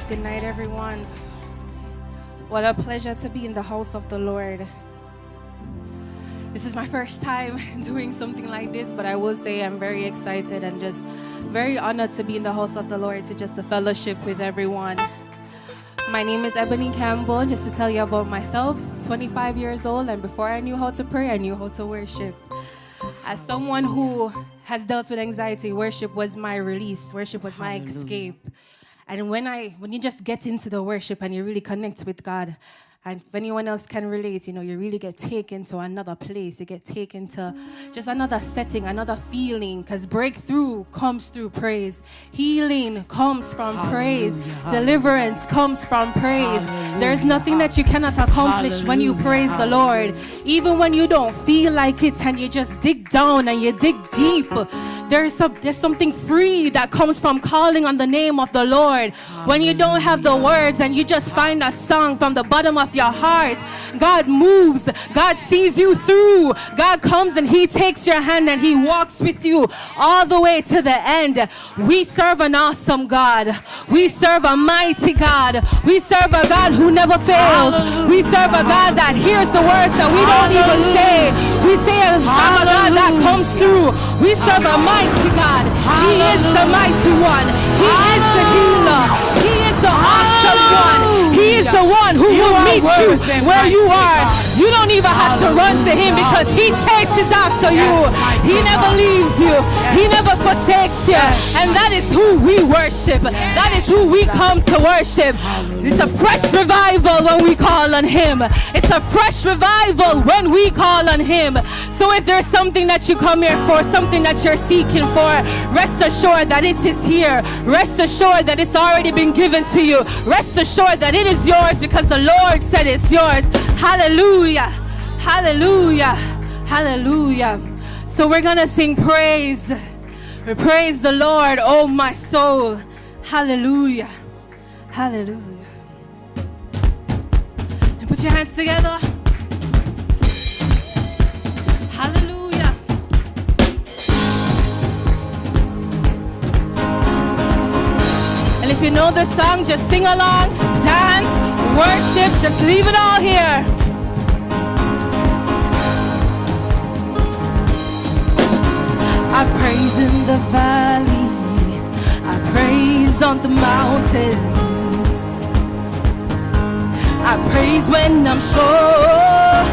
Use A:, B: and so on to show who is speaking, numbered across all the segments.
A: Good night, everyone. What a pleasure to be in the house of the Lord. This is my first time doing something like this, but I will say I'm very excited and just very honored to be in the house of the Lord, to just to fellowship with everyone. My name is Ebony Campbell. Just to tell you about myself, 25 years old, and before I knew how to pray, I knew how to worship. As someone who has dealt with anxiety, worship was my release. Worship was my escape. And when you just get into the worship and you really connect with God, and if anyone else can relate, you really get taken to another place. You get taken to just another setting, another feeling, because breakthrough comes through praise. Healing comes from praise. Deliverance comes from praise. There's nothing that you cannot accomplish when you praise the Lord. Even when you don't feel like it and you just dig down and you dig deep, there's something free that comes from calling on the name of the Lord. When you don't have the words and you just find a song from the bottom of your heart, God moves. God sees you through. God comes and He takes your hand and He walks with you all the way to the end. We serve an awesome God. We serve a mighty God. We serve a God who never fails. We serve a God that hears the words that we don't even say. We serve a God that comes through. We serve a mighty God. He is the mighty one. He is the healer. He is the awesome one. He is the one who will meet you where you are. You don't even have to run to Him because He chases after you. He never leaves you. He never forsakes you. And that is who we worship. That is who we come to worship. It's a fresh revival when we call on Him. It's a fresh revival when we call on Him. So if there's something that you come here for, something that you're seeking for, rest assured that it is here. Rest assured that it's already been given to you. Rest assured that it is yours because the Lord said it's yours. Hallelujah. Hallelujah. Hallelujah. So we're going to sing praise. Praise the Lord, oh my soul. Hallelujah. Hallelujah. And put your hands together. Hallelujah. And if you know the song, just sing along, dance, worship, just leave it all here. I praise in the valley, I praise on the mountain, I praise when I'm sure,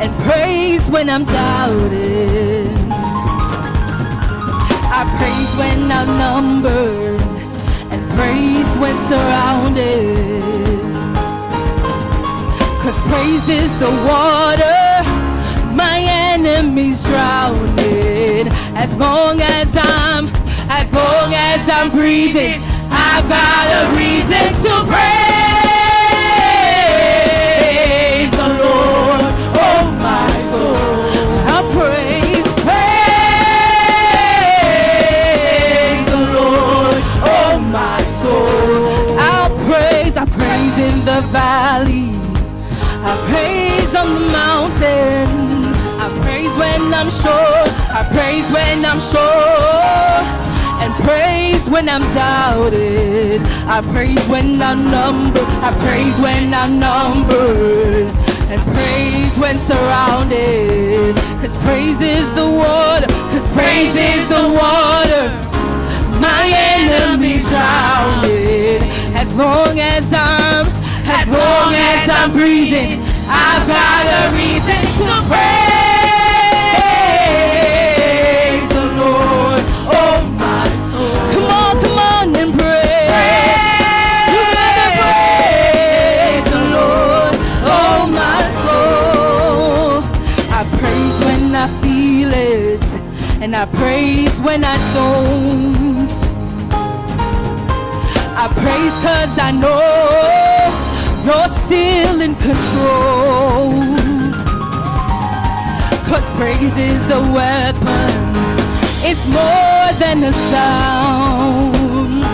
A: and praise when I'm doubting. I praise when I'm numbered, and praise when surrounded. 'Cause praise is the water my enemies drowning. As long as I'm breathing, I've got a reason to praise the Lord, oh my soul. I'll praise the Lord, oh my soul. I praise in the valley, I praise on the mountain, I praise when I'm sure, I praise when I'm sure, and praise when I'm doubted. I praise when I'm numbered, I praise when I'm numbered, and praise when surrounded. 'Cause praise is the water, 'cause praise is the water my enemies drowning. As long as I'm breathing, I've got a reason to praise the Lord, oh my soul. Come on and praise. You gotta praise the Lord, oh my soul. I praise when I feel it, and I praise when I don't. I praise 'cause I know You're still in control. 'Cause praise is a weapon. It's more than a sound.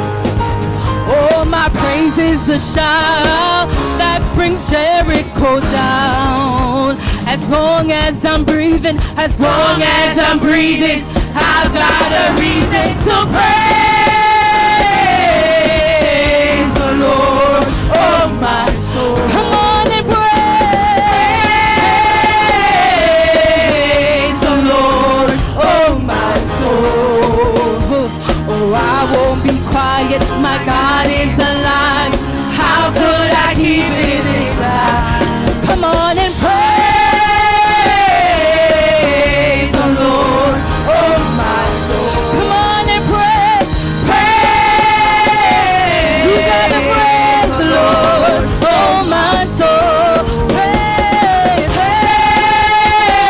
A: Oh, my praise is the shout that brings Jericho down. As long as I'm breathing, as long as I'm breathing, I've got a reason to praise the Lord. I won't be quiet. My God is alive. How could I keep it inside? Come on and praise the Lord, oh my soul. Come on and praise, praise. You gotta praise the Lord, oh my soul. Praise,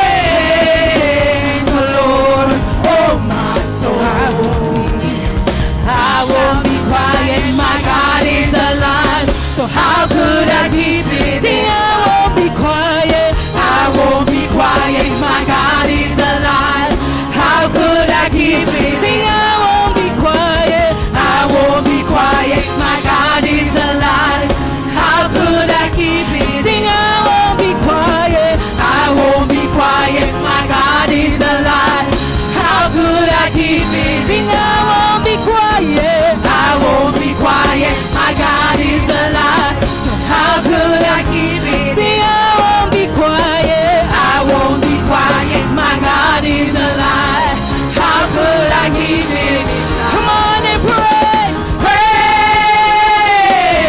A: praise the Lord, oh my soul. I won't be quiet. My God is alive. So how could I keep it? Sing, I won't be quiet. I won't be quiet. My God is alive. How could I keep it? Sing, I won't be quiet. I won't be quiet. My God is alive. How could I keep it? Sing, I won't be quiet. I won't be quiet. My God is alive. How could I keep it? Sing, I won't be quiet. I won't be quiet. My God is alive. So how could I keep it? Sing, I won't be quiet. I won't be quiet. My God is alive. How could I keep it? Come on and praise,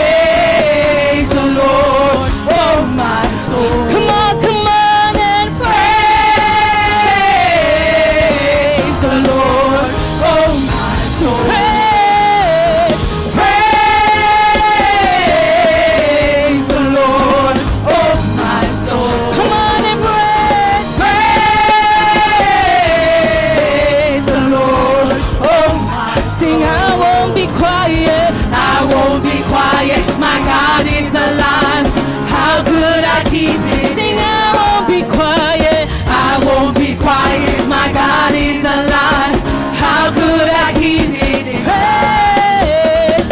A: praise the Lord, oh my soul. Come on and praise the Lord, oh my soul. Praise, praise the Lord, oh my soul. Come on and praise, praise the Lord, oh my soul. Sing, I won't be quiet. I won't be quiet. My God is alive. How could I keep it? Sing, I won't be quiet. I won't be quiet. My God is alive. How could I keep it? Praise,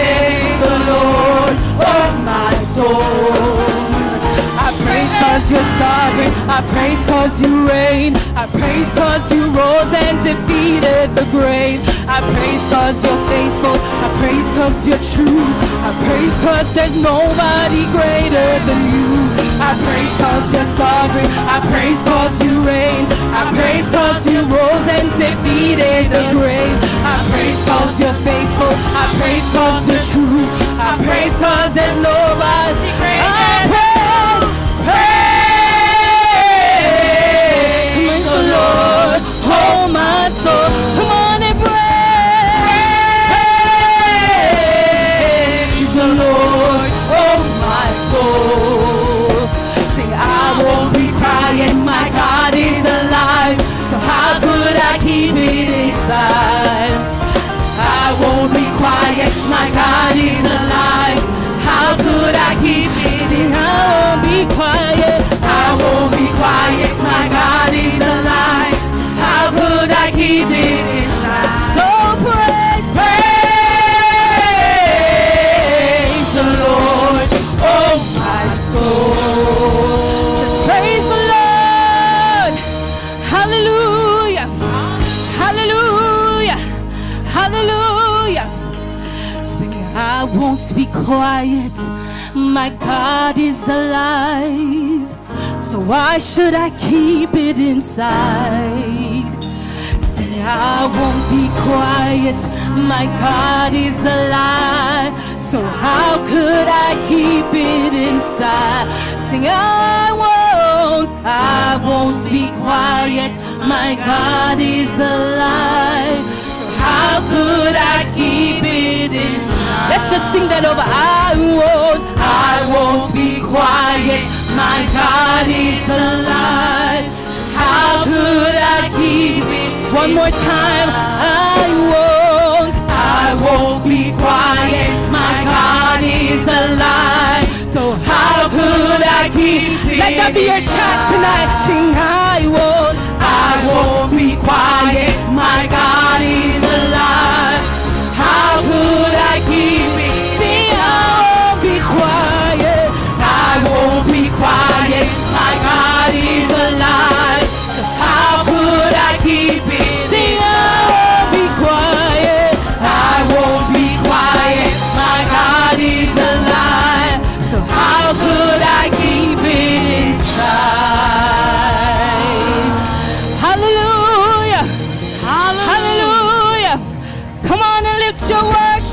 A: praise the Lord, oh my soul. I praise cause you're sovereign. I praise cause you reign. I praise cause you rose and defeated the grave. I praise cause you're faithful. I praise cause you're true. I praise cause there's nobody greater than you. I praise cause you're sovereign. I praise cause you reign. I praise cause you rose and defeated the grave. I praise cause you're faithful. I praise cause you're true. I praise cause there's nobody greater. I praise the Lord, oh my soul. Come on and praise the Lord, oh my soul. Sing, I won't be quiet. My God is alive. So how could I keep it inside? I won't be quiet. My God is alive. How could I keep it? Sing, I won't be quiet. I won't be quiet. My God is alive. How could I keep it inside? So praise, praise the Lord, oh my soul. Just praise the Lord. Hallelujah, hallelujah, hallelujah. I won't be quiet. My God is alive. So why should I keep it inside? Say, I won't be quiet. My God is alive. So how could I keep it inside? Sing, I won't be quiet. My God is alive. So how could I keep it inside? Let's just sing that over. I won't be quiet. My God is alive. How could I keep it? One more time. I won't be quiet. My God is alive. So how could I keep it? Let that be your chant tonight. Sing, I won't be quiet. My God is alive. How could I keep it? Sing, I won't be quiet. I won't be quiet. My God is alive. So how could I keep it? Sing, I won't be quiet. I won't be quiet. My God is alive. So how could I keep it inside? Hallelujah.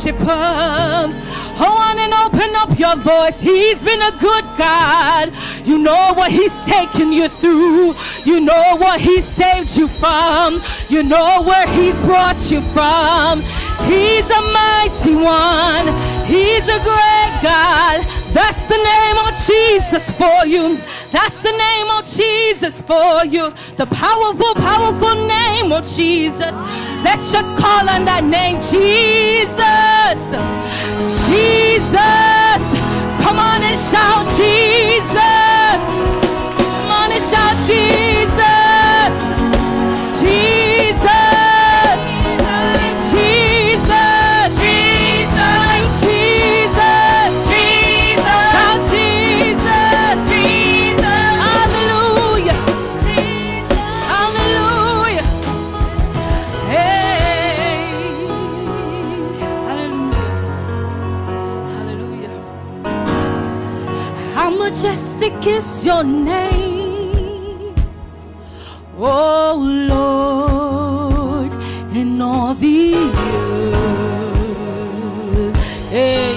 A: worship Him. Oh, on and open up your voice. He's been a good God. You know what He's taken you through. You know what He saved you from. You know where He's brought you from. He's a mighty one. He's a great God. That's the name of Jesus for you. That's the name of Jesus for you. The powerful, powerful name of Jesus. Let's just call on that name, Jesus. Jesus. Come on and shout Jesus. Come on and shout Jesus. Jesus. Jesus. Jesus. Jesus. Jesus. Shout Jesus. Jesus. Hallelujah. Hallelujah. Hey. Hallelujah. Hallelujah. How majestic is your name, oh Lord, in all the earth. Hey.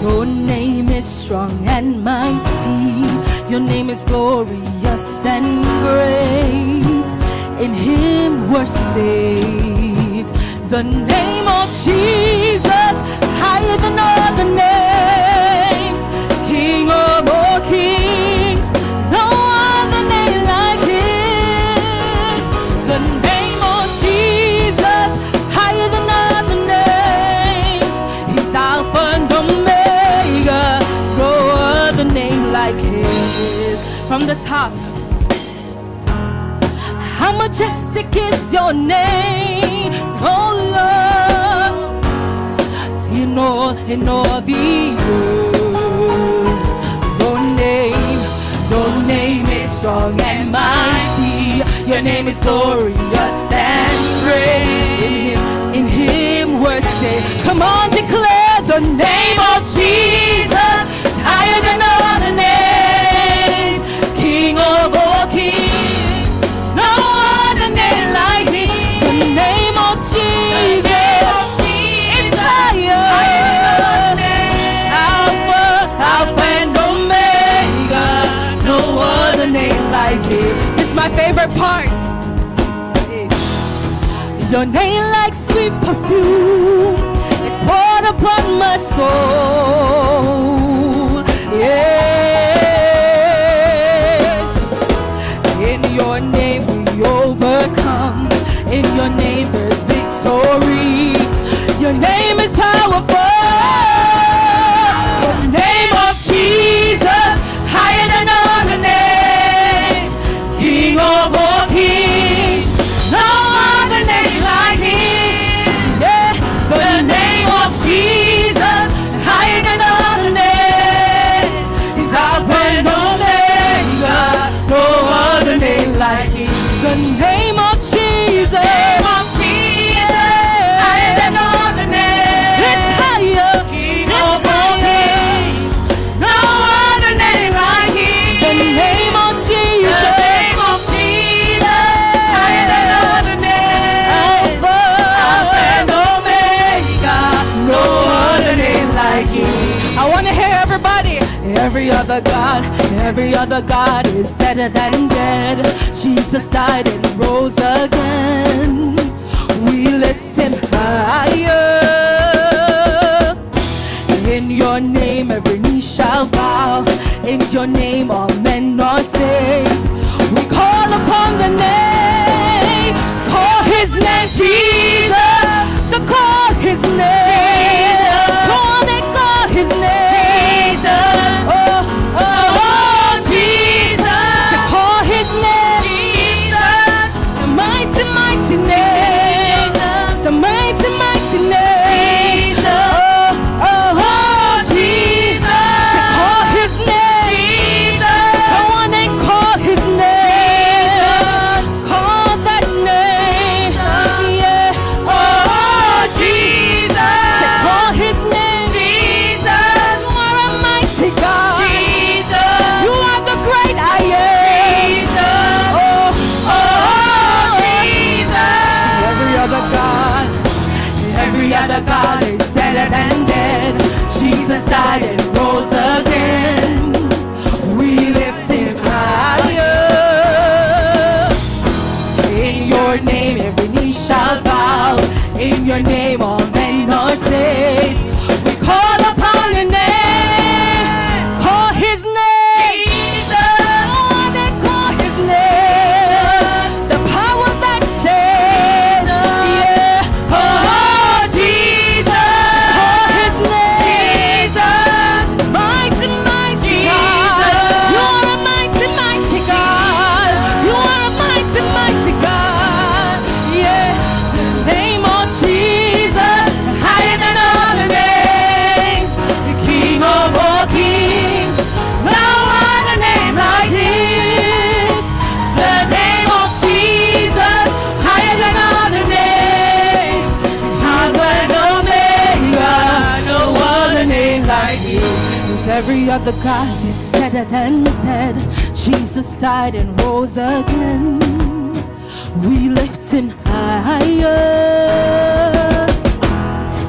A: Your name is strong and mighty. Your name is glorious and great. In Him we're saved. The name of Jesus, higher than all the names. King of all kings, no other name like His. The name of Jesus, higher than all the names. He's Alpha and Omega, no other name like His. From the top, how majestic is your name, oh Lord, in all the earth. Your name is strong and mighty. Your name is glorious and great. In Him we're saved. Come on, declare the name of Jesus, higher than all the names. King of all kings, no other name like Him. The name of Jesus is higher. Alpha and Omega, no other name like Him. This is my favorite part. Your name like sweet perfume is poured upon my soul. Yeah. In your name we overcome. In your name there's victory. Your name is powerful. The name of Jesus, higher than all the names. King of all kings, no other name like Him. Yeah. The name of Jesus, higher than all the names. He's Alpha and Omega, no other name like Him. The name of Jesus, higher than all the names. It's higher. King of all kings, no other name like Him. The name of Jesus, higher than all the names. Alpha and Omega, no other name like Him. I want to hear everybody. Every other God is better than dead. Jesus died and rose again. We lift Him higher. In your name every knee shall bow. In your name all men are saved. We call upon the name. Call His name Jesus. So call His name. Go on and call His name. Jesus. Oh, Jesus. So call His name. Jesus. The mighty, mighty name. The mighty, mighty name. Oh, Jesus. So call His name. Jesus. Go on and call His name. Call that name. Yeah. Oh, Jesus. So call His name. Jesus. You are a mighty God. Jesus. You are the great I am. Jesus. Jesus. Every other God is dead
B: than dead. Jesus died and rose again. We lift him higher. In your name every knee shall bow. In your name all men are saved. We call upon your name. Call his name. Jesus. Oh, they call his name. The power that saves. Yeah. Oh, Jesus. Call his name. Jesus. Mighty, mighty God. You are a mighty, mighty God. You are a mighty, mighty God. Yeah. The name of Jesus, higher than all the names. The King of all kings. No other name like his. The name of Jesus, higher than all the names. Alpha and Omega, no other name like his. 'Cause every other God is deader than dead. Jesus died and rose again. We lift him higher.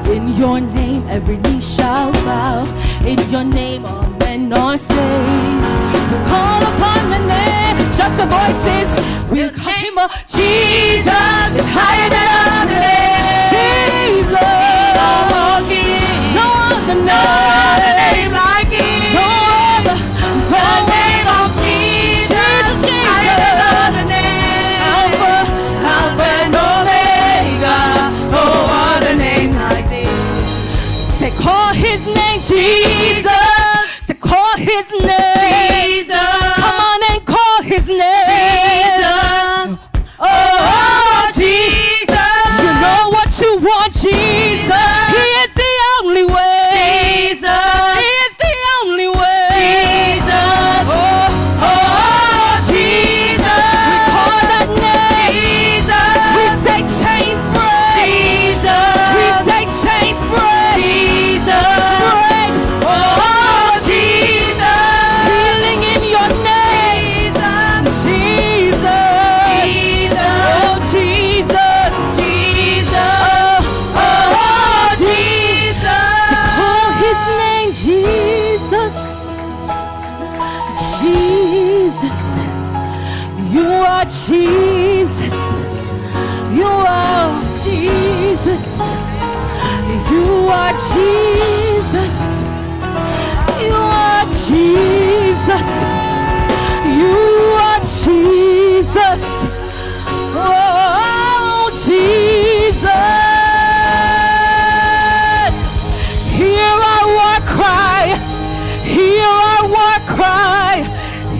B: In your name every knee shall bow. In your name all men are saved. We call upon the name, just the voices. We'll call him Jesus is higher than all the names. Jesus, no other name like him. No other, the name of Jesus, higher than all the names. Alpha and Omega, no other name like this. Say, call his name Jesus. Say, call his name Jesus. Come on and call his name Jesus. Oh, Jesus. You know what you want, Jesus. He is the only way. Jesus. He is the only way. Jesus. Oh, Jesus. We call that name Jesus. We say chains break. Jesus. We say chains break. Jesus. Break. Oh, Jesus. Healing in your name. Jesus. Oh, Jesus. Jesus. Oh, Jesus. So call his name Jesus. Jesus. You are Jesus. You are Jesus. You are Jesus. You are Jesus. You are Jesus. Oh, Jesus. Hear our war cry. Hear our war cry.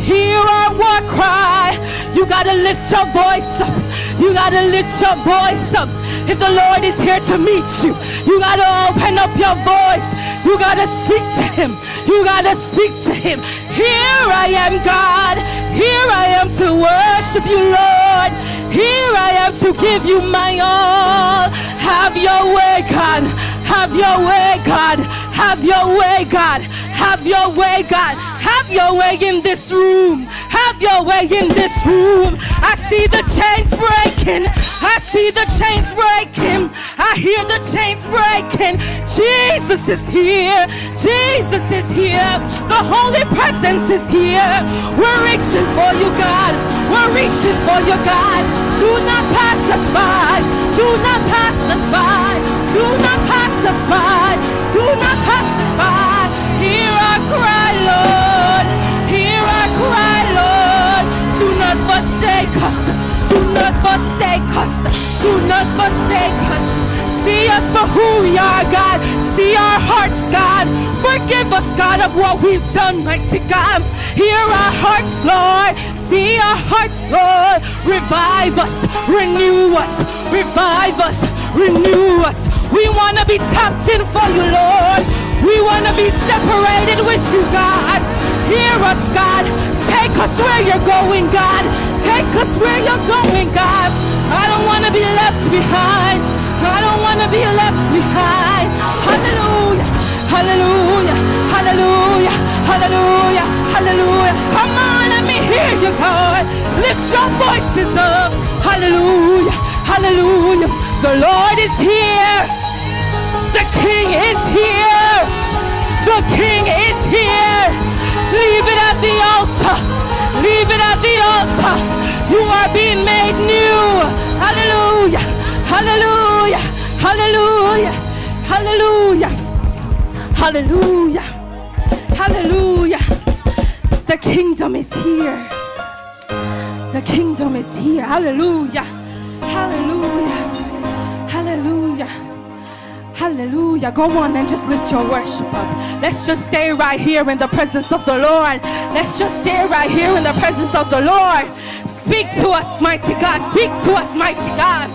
B: Hear our war cry. You gotta lift your voice up. You gotta lift your voice up. If the Lord is here to meet you, you gotta open up your voice. You gotta speak to him. You gotta speak to him. Here I am, God. Here I am to worship you, Lord. Here I am to give you my all. Have your way, God. Have your way, God. Have your way, God. Have your way, God. Have your way in this room. Have your way in this room. I see the chains breaking. I see the chains breaking. I hear the chains breaking. Jesus is here. Jesus is here. The Holy Presence is here. We're reaching for you, God. We're reaching for you, God. Do not pass us by. Do not pass us by. Do not pass us by. Do not pass us by. Hear our cry, Lord. Hear our cry, Lord. Do not forsake us. Do not forsake us. Do not forsake us. See us for who we are, God. See our hearts, God. Forgive us, God, of what we've done, mighty God. Hear our hearts, Lord. See our hearts, Lord. Revive us. Renew us. Revive us. Renew us. We want to be tapped in for you, Lord. We want to be separated with you, God. Hear us, God. Take us where you're going, God. Take us where you're going, God. I don't want to be left behind. I don't want to be left behind. Hallelujah. Hallelujah. Hallelujah. Hallelujah. Hallelujah. Come on, let me hear you, God. Lift your voices up. Hallelujah. Hallelujah. The Lord is here. The King is here. The King is here. Leave it at the altar. Leave it at the altar. You are being made new. Hallelujah. Hallelujah. Hallelujah. Hallelujah. Hallelujah. Hallelujah. The kingdom is here. The kingdom is here. Hallelujah. Hallelujah. Hallelujah. Hallelujah. Go on and just lift your worship up. Let's just stay right here in the presence of the Lord. Let's just stay right here in the presence of the Lord. Speak to us, mighty God. Speak to us, mighty God.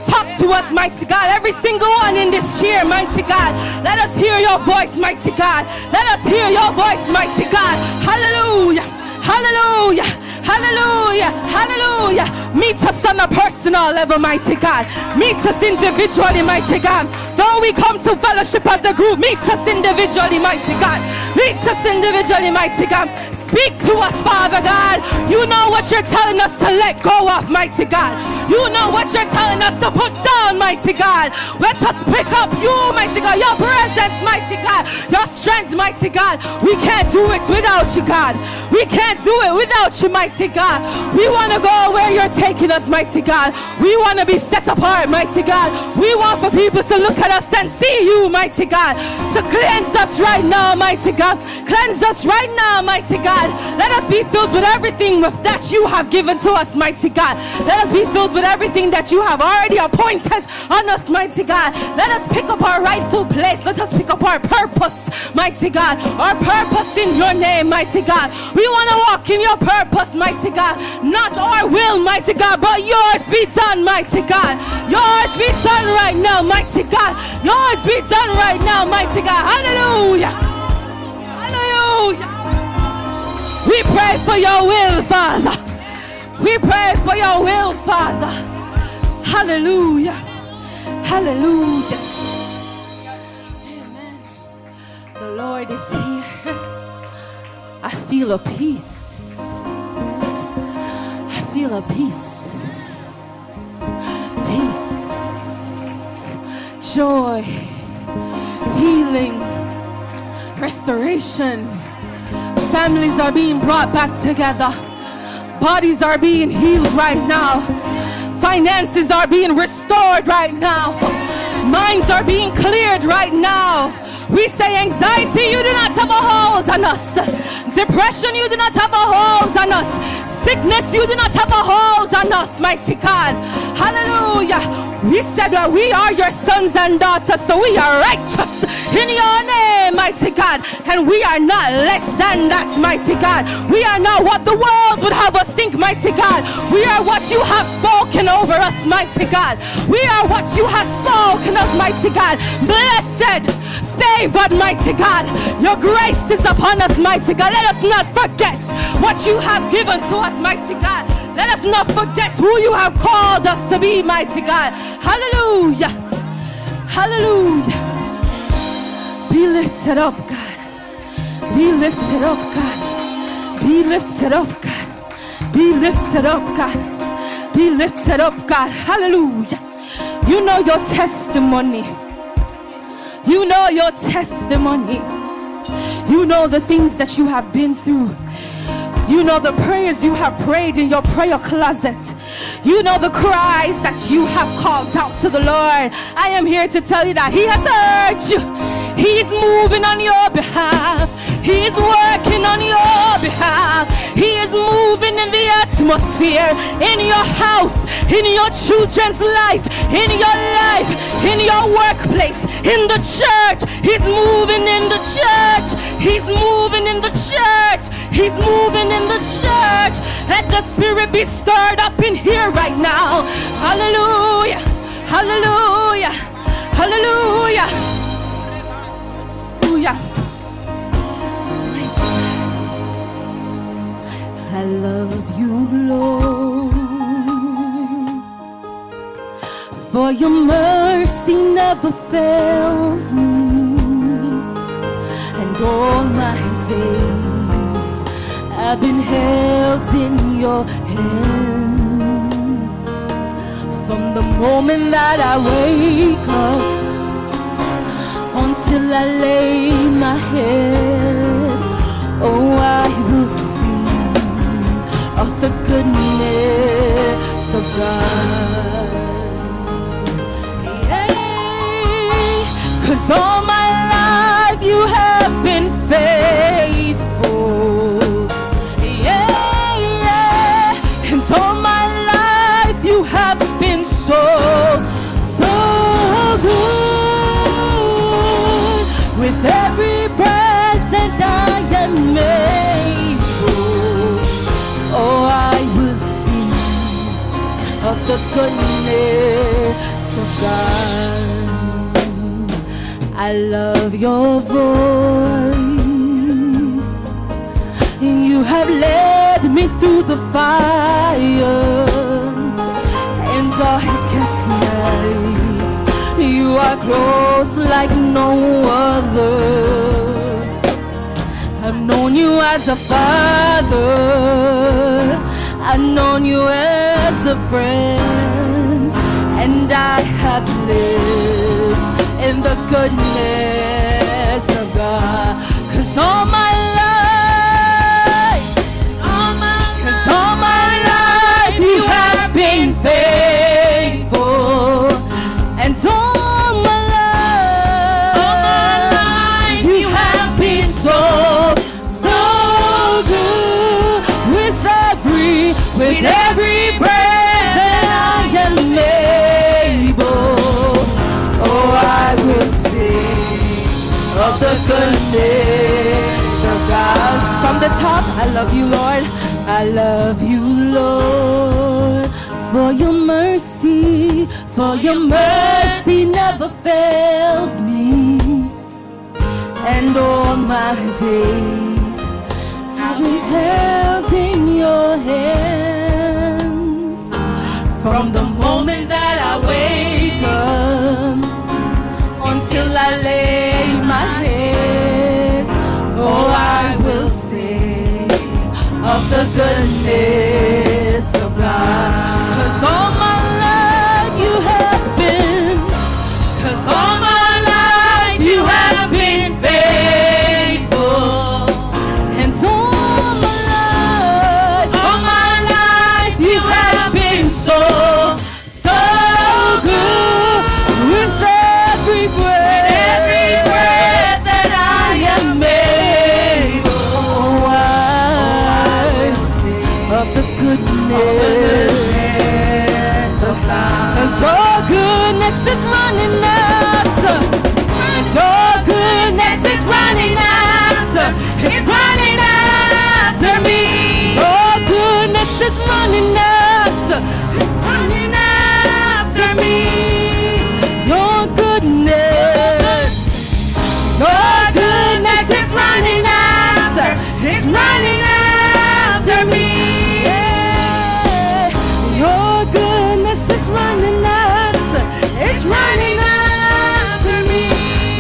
B: Talk to us, mighty God. Every single one in this chair, mighty God. Let us hear your voice, mighty God. Let us hear your voice, mighty God. Hallelujah. Hallelujah. Hallelujah. Hallelujah. Meet us on a personal level, mighty God. Meet us individually, mighty God. Though we come to fellowship as a group, meet us individually, mighty God. Meet us individually, mighty God. Speak to us, Father God. You know what you're telling us to let go of, mighty God. You know what you're telling us to put down, mighty God. Let us pick up you, mighty God. Your presence, mighty God. Your strength, mighty God. We can't do it without you, God. We can't do it without you, mighty God. We want to go where you're taking us, mighty God. We want to be set apart, mighty God. We want for people to look at us and see you, mighty God. So cleanse us right now, mighty God. Cleanse us right now, mighty God. Let us be filled with everything that you have given to us, mighty God. Let us be filled with everything that you have already appointed on us, mighty God. Let us pick up our rightful place. Let us pick up our purpose, mighty God. Our purpose in your name, mighty God. We want to walk in your purpose, mighty God. Not our will, mighty God, but yours be done, mighty God. Yours be done right now, mighty God. Yours be done right now, mighty God. Hallelujah. Hallelujah. We pray for your will, Father. We pray for your will, Father. Hallelujah. Hallelujah. Amen. The Lord is here. I feel a peace. I feel a peace. Peace. Joy. Healing. Restoration. Families are being brought back together. Bodies are being healed right now. Finances are being restored right now. Minds are being cleared right now. We say anxiety, you do not have a hold on us. Depression, you do not have a hold on us. Sickness, you do not have a hold on us, mighty God. Hallelujah. We said that we are your sons and daughters, so we are righteous in your name, mighty God. And we are not less than that, mighty God. We are not what the world would have us think, mighty God. We are what you have spoken over us, mighty God. We are what you have spoken of, mighty God. Blessed, favored, mighty God. Your grace is upon us, mighty God. Let us not forget what you have given to us, mighty God. Let us not forget who you have called us to be, mighty God. Hallelujah. Hallelujah. Be lifted up, God. Be lifted up, God. Be lifted up, God. Be lifted up, God. Be lifted up, God. Hallelujah. You know your testimony. You know your testimony. You know the things that you have been through. You know the prayers you have prayed in your prayer closet. You know the cries that you have called out to the Lord. I am here to tell you that He has heard you. He is moving on your behalf. He is working on your behalf. He is moving in the atmosphere, in your house, in your children's life, in your workplace, in the church. He's moving in the church. He's moving in the church. He's moving in the church. Let the Spirit be stirred up in here right now. Hallelujah. Hallelujah. Hallelujah. Hallelujah. I love you, Lord, for your mercy never fails me, and all my days I've been held in your hand. From the moment that I wake up until I lay my head. Oh, I will sing of the goodness of God. Yeah, 'cause all my life you have been faithful. Yeah, yeah, and all my life you have been so good. With every breath that I am able, oh, I will sing of the goodness of God. I love your voice. You have led me through the fire and darkest nights. You are close like no other. I've known you as a father. I've known you as a friend, and I have lived in the goodness of God. 'Cause all my life, you have been faithful. And all my life, you have been so good. With every breath that I am able, oh, I will sing of the goodness of God. From the top, I love you, Lord. I love you, Lord, for your mercy never fails me. And all my days I've been held in your hands. From the moment that I wake up until I lay my head, oh, I will sing of the goodness of God. 'Cause all my life you have been, 'cause all my life you have been faithful. And all my life you have been so good. With every breath that I am able, oh, I of the goodness of God. 'Cause your goodness is running after, your goodness is running after, it's running after me. Your goodness is running after, it's running after me. Your goodness is running after, it's running after me. Your goodness is running after, it's running after me.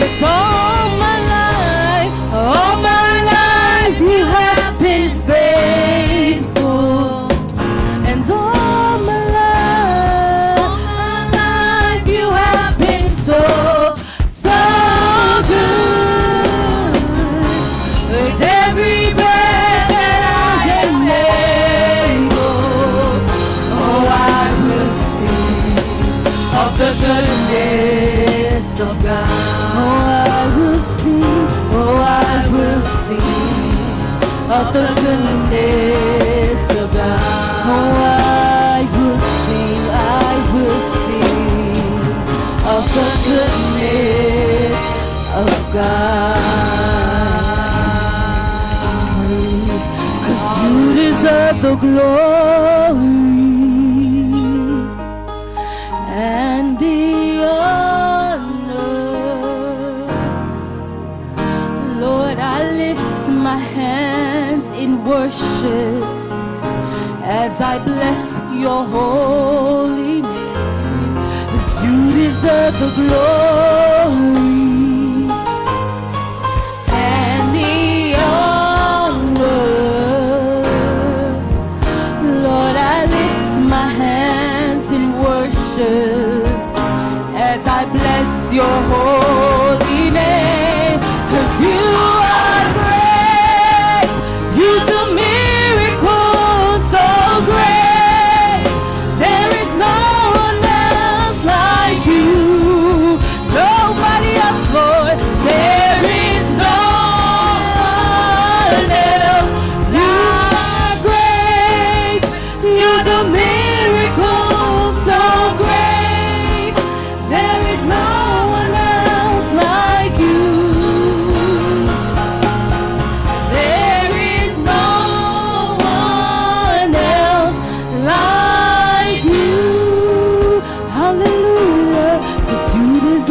B: It's all my life you have been faithful. And all my life you have been so good. With every breath that I am able, oh, I will sing of the goodness of God. Oh, I will sing, oh, I will sing of the goodness of God. Oh, I will sing of the goodness of God. 'Cause you deserve the glory and the honor. Lord, I lift my hands in worship as I bless your holy name. 'Cause you deserve the glory and the honor. Lord, I lift my hands in worship as I bless your holy name.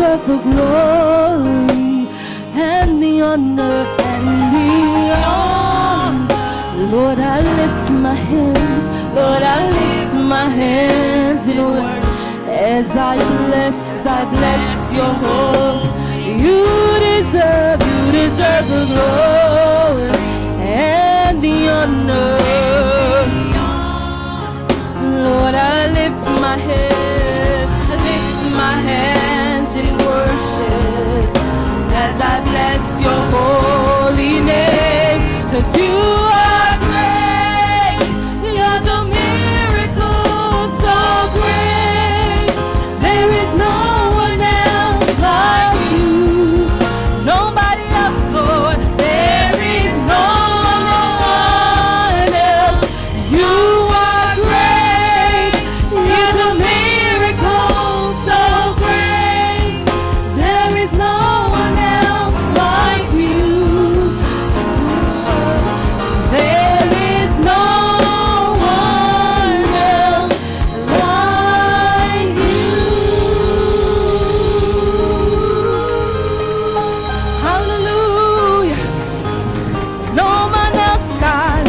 B: deserve the glory and the honor and the honor. Lord, I lift my hands, Lord, I lift my hands in worship as I bless your holy. You deserve the glory and the honor. Lord, I lift my hands in worship as I bless your holy name. 'Cause you are great, you're the miracle so great. There is no one else like you, nobody else, Lord. There is no one else. You are great, you're the miracle so great. There is no one else like you. There is no one else like you. Hallelujah. No one else, God.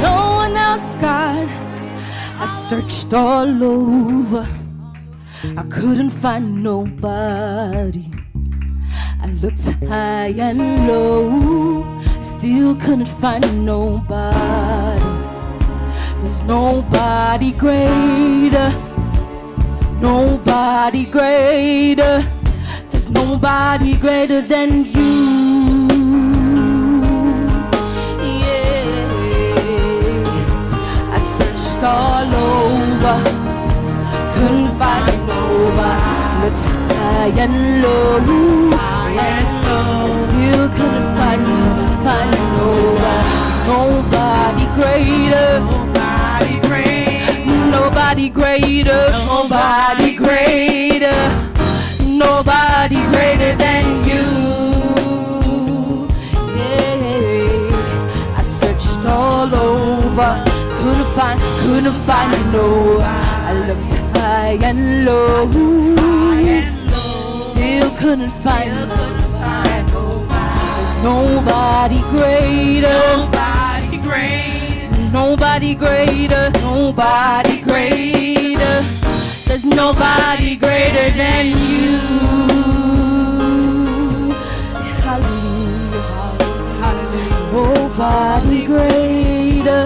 B: No one else, God. I searched all over, I couldn't find nobody. I looked high and low, still couldn't find nobody. There's nobody greater, nobody greater. There's nobody greater than you. Yeah, I searched all over, couldn't find nobody. Looked high and low, still couldn't find nobody. Nobody greater, nobody greater, nobody greater, nobody greater than you. Yeah, I searched all over, couldn't find no. I looked high and low, still couldn't find nobody. There's nobody greater, nobody greater, nobody greater. There's nobody greater than you. Hallelujah, hallelujah. Nobody greater,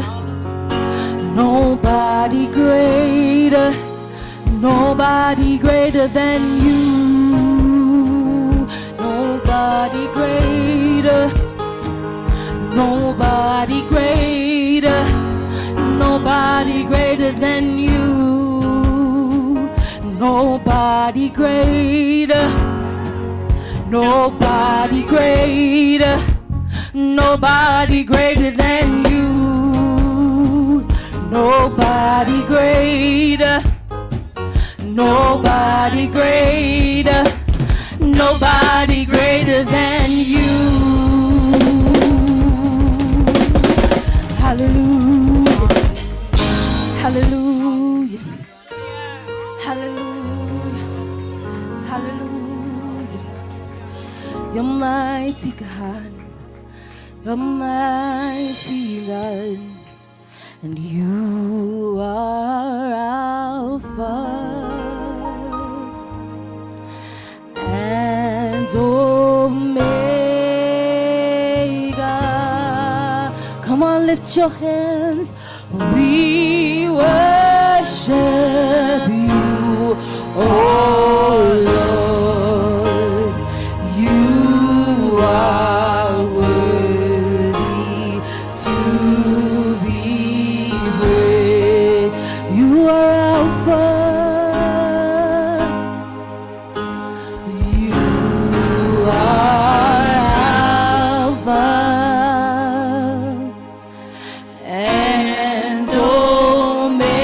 B: nobody greater, nobody greater than you. Nobody greater, nobody greater, nobody greater than you. Nobody greater, nobody greater, nobody greater than you. Nobody greater, nobody greater, nobody greater than you. Hallelujah, hallelujah, hallelujah, hallelujah. You're mighty God, you're mighty God, and you are Alpha and Omega. Come on, lift your hands. We worship you, oh Lord. You are worthy to be praised. You are Alpha. You are Alpha and Omega.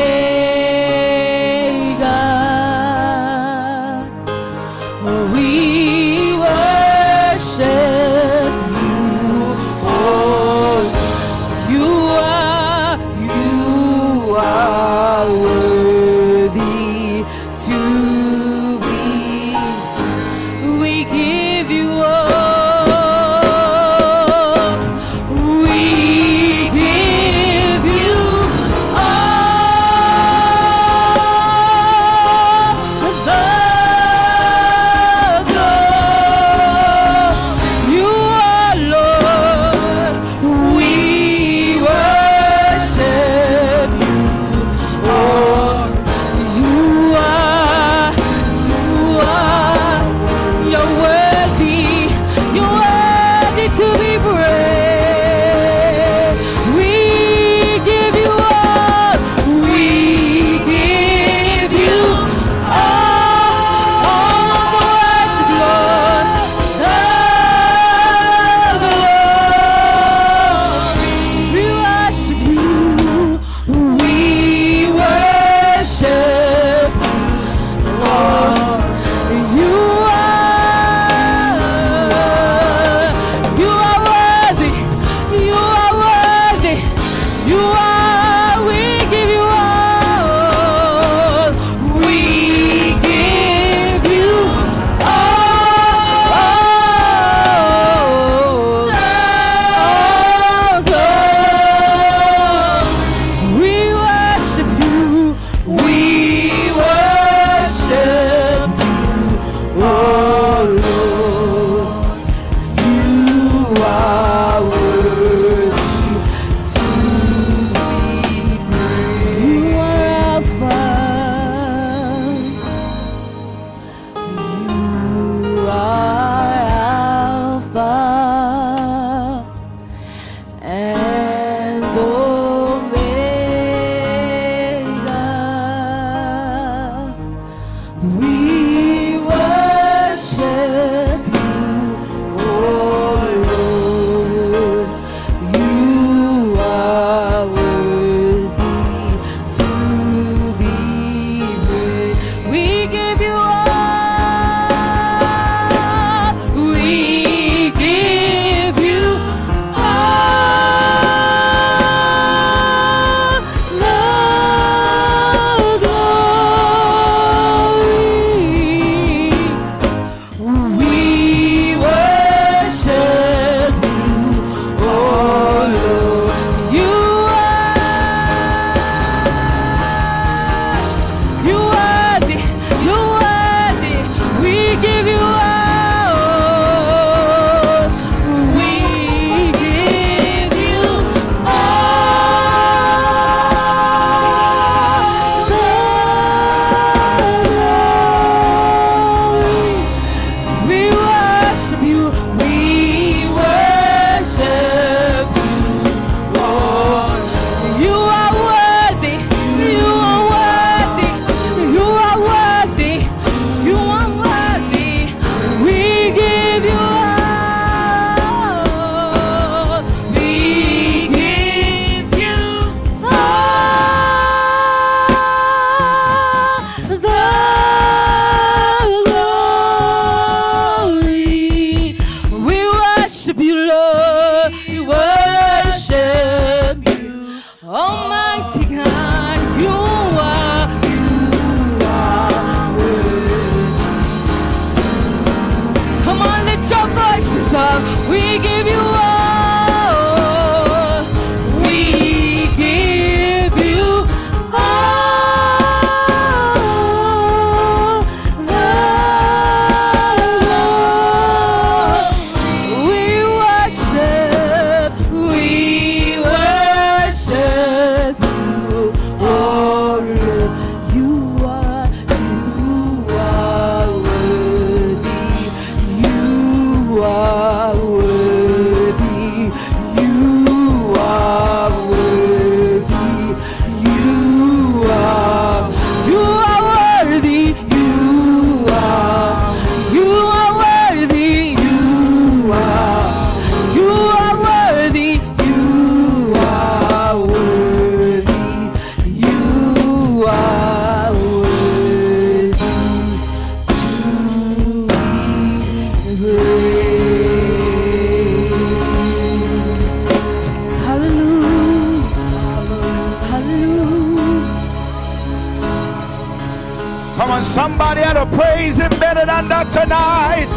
C: than that tonight.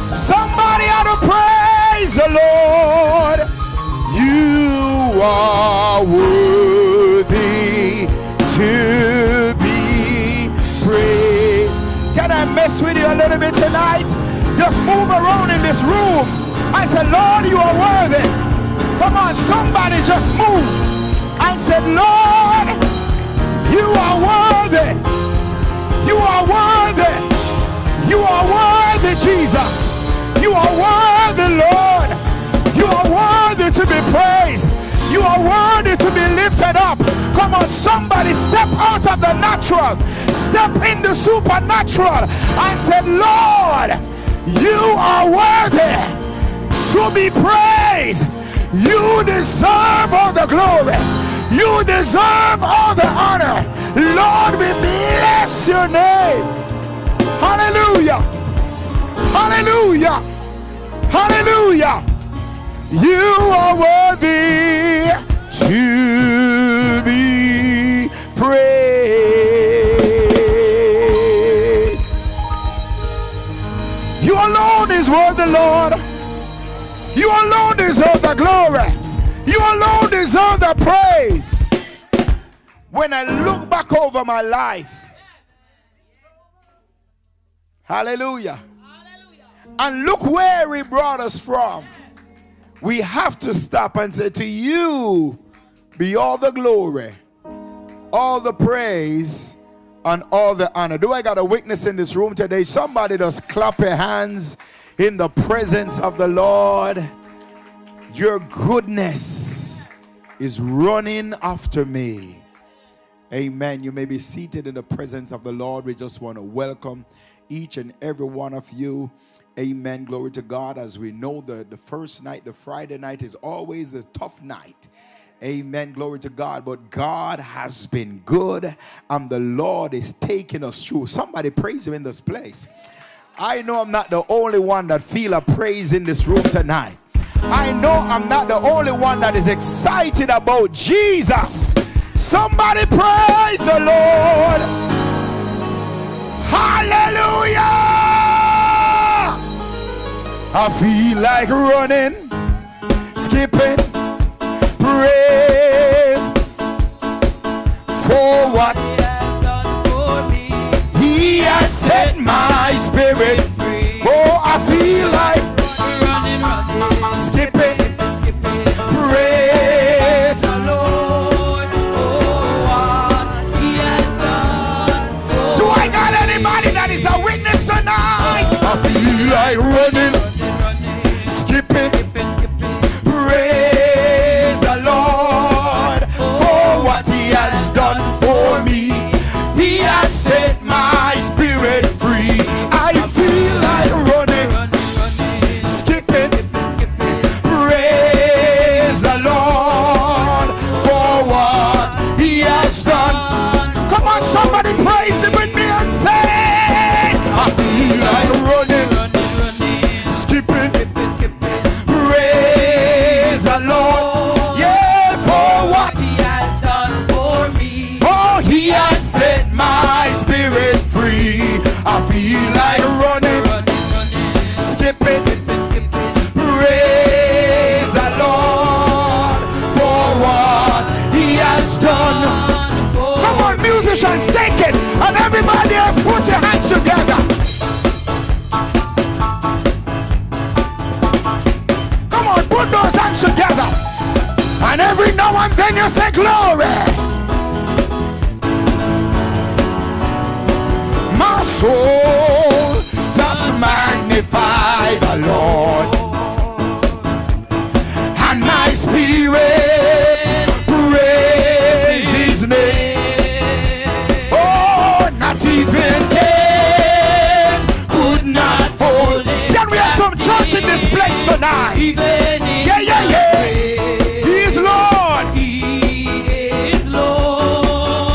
C: Somebody ought to praise the Lord. You are worthy to be praised. Can I mess with you a little bit tonight? Just move around in this room. I said, Lord, you are worthy. Come on, somebody just move. I said, Lord, you are worthy. You are worthy. You are worthy, Jesus. You are worthy, Lord. You are worthy to be praised. You are worthy to be lifted up. Come on, somebody step out of the natural. Step in the supernatural and say, Lord, you are worthy to be praised. You deserve all the glory. You deserve all the honor. Lord, we bless your name. Hallelujah. Hallelujah. Hallelujah. You are worthy to be praised. You alone is worthy, Lord. You alone deserve the glory. You alone deserve the praise. When I look back over my life, hallelujah, and look where he brought us from, we have to stop and say, to you be all the glory, all the praise, and all the honor. Do I got a witness in this room today? Somebody just clap your hands in the presence of the Lord. Your goodness is running after me. Amen. You may be seated in the presence of the Lord. We just want to welcome each and every one of you. Amen. Glory to God. As we know, the first night, the Friday night, is always a tough night. Amen. Glory to God. But God has been good, and the Lord is taking us through. Somebody praise him in this place. I know I'm not the only one that feel a praise in this room tonight. I know I'm not the only one that is excited about Jesus. Somebody praise the Lord. Hallelujah. I feel like running, skipping, praise for what he has done for me. He has set my spirit free. Oh, I feel like running, skipping, praise the Lord. Oh, what he has done for me. Do I got anybody that is a witness tonight? I feel like running, skipping, praise the Lord for what he has done for me. He has set my spirit free. I feel like running, skipping, praise the Lord for what he has done. Come on, somebody praise him with me and say, I feel like running, skipping, praise the Lord, yeah, for what he has done for me. Oh, he has set my spirit free. I feel like running, skipping, praise the Lord for what he has done. Come on, musicians, take it, and everybody else put your hands together. Put those hands together, and every now and then you say glory. My soul does magnify the Lord, and my spirit praise his name. Oh, not even death could not hold. Can we have some church in this place tonight? Yeah, yeah, yeah. He is Lord. He is Lord.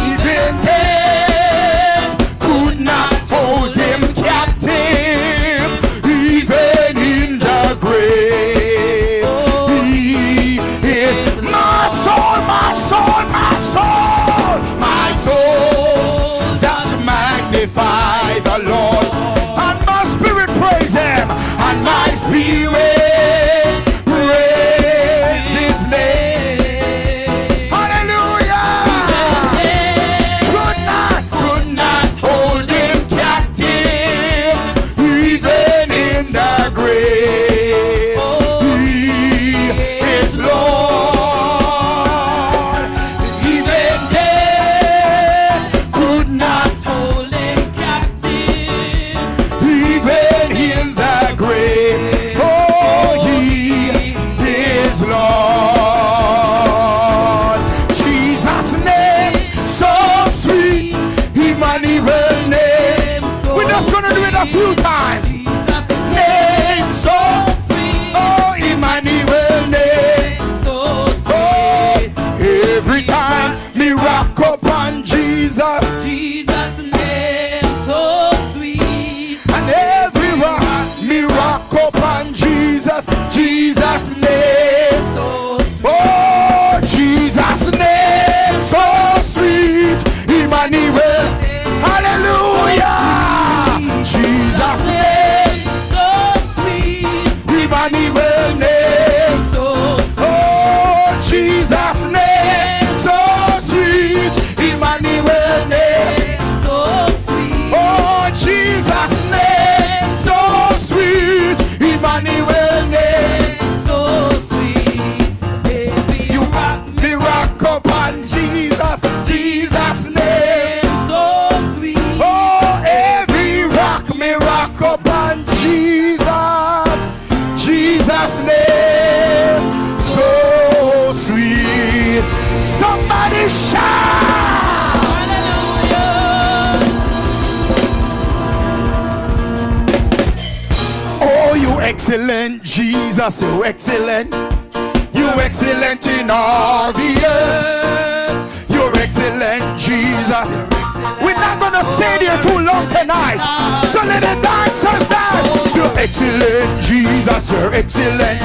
C: Even death could not hold him captive. Even in the grave, he is my soul, my soul, my soul, my soul. That's magnified. by the Lord. And my spirit praise him. And my spirit praise his name. Hallelujah. Could not hold him captive, even in the grave. He is Lord. Even death could not hold him captive, even in the grave. Oh, he is Lord. Jesus' name, so sweet, Emmanuel name. We're just gonna do it a few times. Name so sweet, oh Emmanuel name. Oh, every time me rock up on Jesus,
B: Jesus' name so sweet.
C: and every rock me rock up on Jesus, Jesus' name. Oh, Jesus' name so sweet, Emmanuel. Hallelujah. Jesus' name,
B: So sweet.
C: Emmanuel name.
B: So
C: Oh, Jesus' name so sweet, Emmanuel name.
B: so sweet.
C: Oh, Jesus' name so sweet, Emmanuel name.
B: So sweet. Baby,
C: You me rock up on Jesus, Jesus' name.
B: so sweet.
C: Oh, every rock me rock up on Jesus, Jesus' name. So sweet. Somebody shout. Oh, you excellent, Jesus, you excellent. You excellent in all the earth. You're excellent, Jesus. We're not gonna stay there too long tonight, so let the dancers dance. You're excellent, Jesus, you're excellent.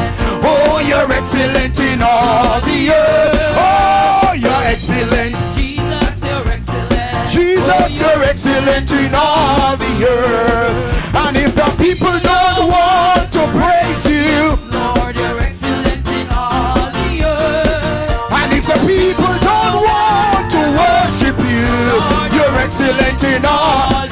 C: Oh, you're excellent in all the earth. Oh, you're excellent.
B: Jesus, you're excellent.
C: Jesus, you're excellent in all the earth. And if the people don't want to praise you,
B: Lord, you're excellent in all the earth.
C: and if the people don't want to worship you, you're excellent in all.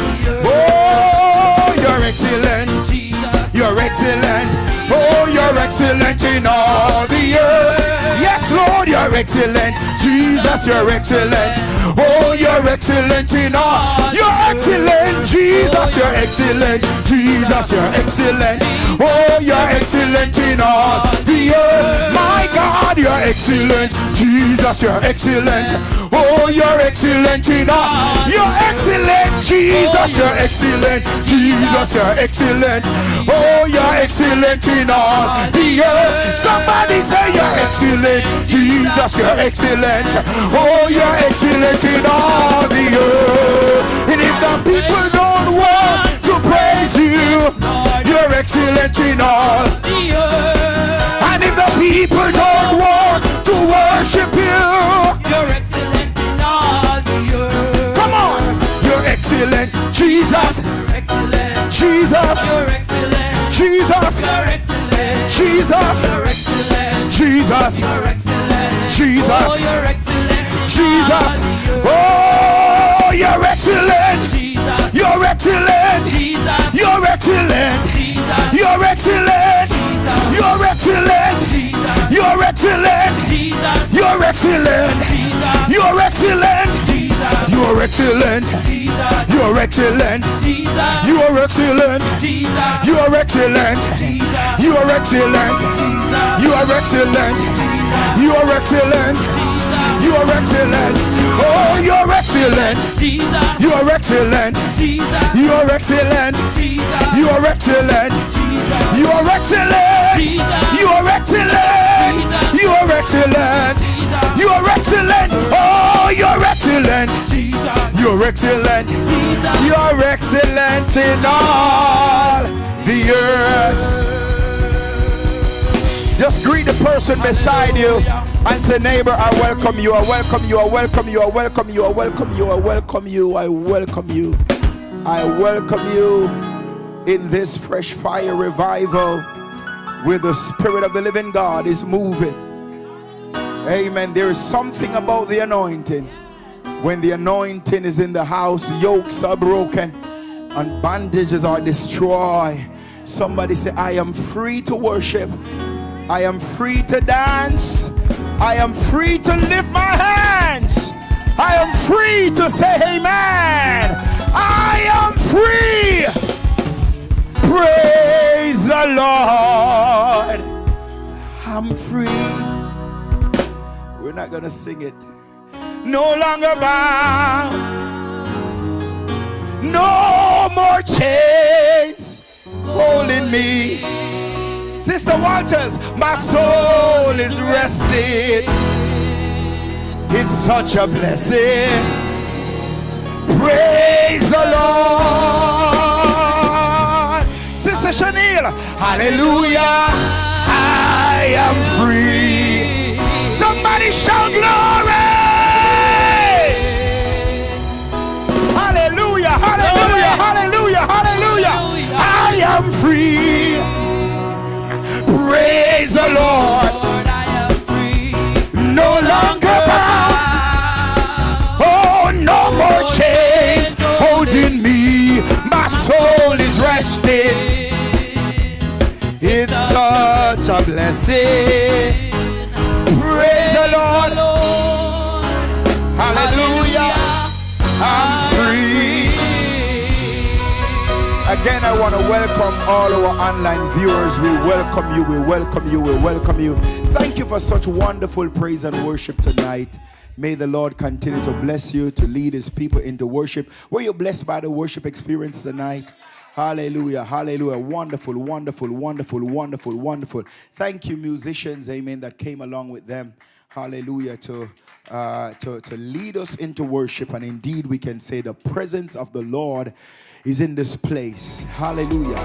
C: Oh, you're excellent.
B: Jesus,
C: You're excellent. Oh, you're excellent in all the earth. Yes, Lord, you're excellent. Jesus, you're excellent. Oh, you're excellent in all. You're excellent. Jesus, you're excellent. Jesus, you're excellent. Oh, you're excellent in all the earth. My God, you're excellent. Jesus, you're excellent. Oh, you're excellent in all. You're excellent. Jesus, you're excellent. Jesus, you're excellent. Oh, you're excellent in all the earth. Somebody say you're excellent. Jesus, you're excellent. Oh, you're excellent in all the earth. And if the people don't want to praise you, you're excellent in all.
B: the earth.
C: And if the people don't want to worship you,
B: You're excellent in all the earth.
C: come on, you're excellent. Jesus,
B: Excellent.
C: Jesus,
B: You're excellent.
C: Jesus,
B: You're excellent.
C: Jesus,
B: You're excellent.
C: Jesus,
B: You're excellent.
C: Jesus,
B: Oh, you're excellent.
C: Jesus. Oh, you're excellent.
B: Jesus.
C: You're excellent.
B: Jesus.
C: You're excellent.
B: Jesus.
C: You're excellent. You're excellent.
B: Jesus.
C: You're excellent.
B: Jesus.
C: You're excellent.
B: Jesus.
C: You're excellent.
B: Jesus.
C: You're excellent.
B: Jesus.
C: You're excellent.
B: Jesus.
C: You're excellent.
B: Jesus.
C: You're excellent.
B: Jesus.
C: You're excellent. You're excellent. You're excellent. You're excellent. Oh, you're excellent.
B: Jesus.
C: You're excellent.
B: Jesus.
C: You're excellent.
B: Jesus.
C: You're excellent.
B: Jesus.
C: You're excellent.
B: Jesus.
C: You're excellent. You're excellent.
B: Jesus.
C: You're excellent. Oh, you're excellent.
B: Jesus.
C: You're excellent.
B: Jesus.
C: You're excellent in all the earth. Just greet the person beside you and say, neighbor, I welcome you. I welcome you. I welcome you. I welcome you. I welcome you. I welcome you. I welcome you. I welcome you in this fresh fire revival where the Spirit of the living God is moving. Amen. There is something about the anointing. When the anointing is in the house, yokes are broken and bandages are destroyed. Somebody say, I am free to worship. I am free to dance. I am free to lift my hands. I am free to say amen. I am free. Praise the Lord. I'm free. We're not going to sing it. No longer bound. No more chains holding me. Sister Walters, my soul is rested. It's such a blessing. Praise the Lord. Sister Chanel, hallelujah. I am free. Somebody shout glory. Hallelujah, hallelujah, hallelujah, hallelujah. I am free. Praise the Lord.
B: I am free.
C: No longer bound. Oh, no more chains holding me. My soul is rested. It's such a blessing. Praise the Lord. Hallelujah. I'm free. Again, I want to welcome all our online viewers. We welcome you, we welcome you, we welcome you. Thank you for such wonderful praise and worship tonight. May the Lord continue to bless you, to lead his people into worship. Were you blessed by the worship experience tonight? Hallelujah, hallelujah. Wonderful, wonderful, wonderful, wonderful, wonderful. Thank you, musicians, amen, that came along with them. Hallelujah, to lead us into worship. And indeed, we can say the presence of the Lord is in this place. Hallelujah.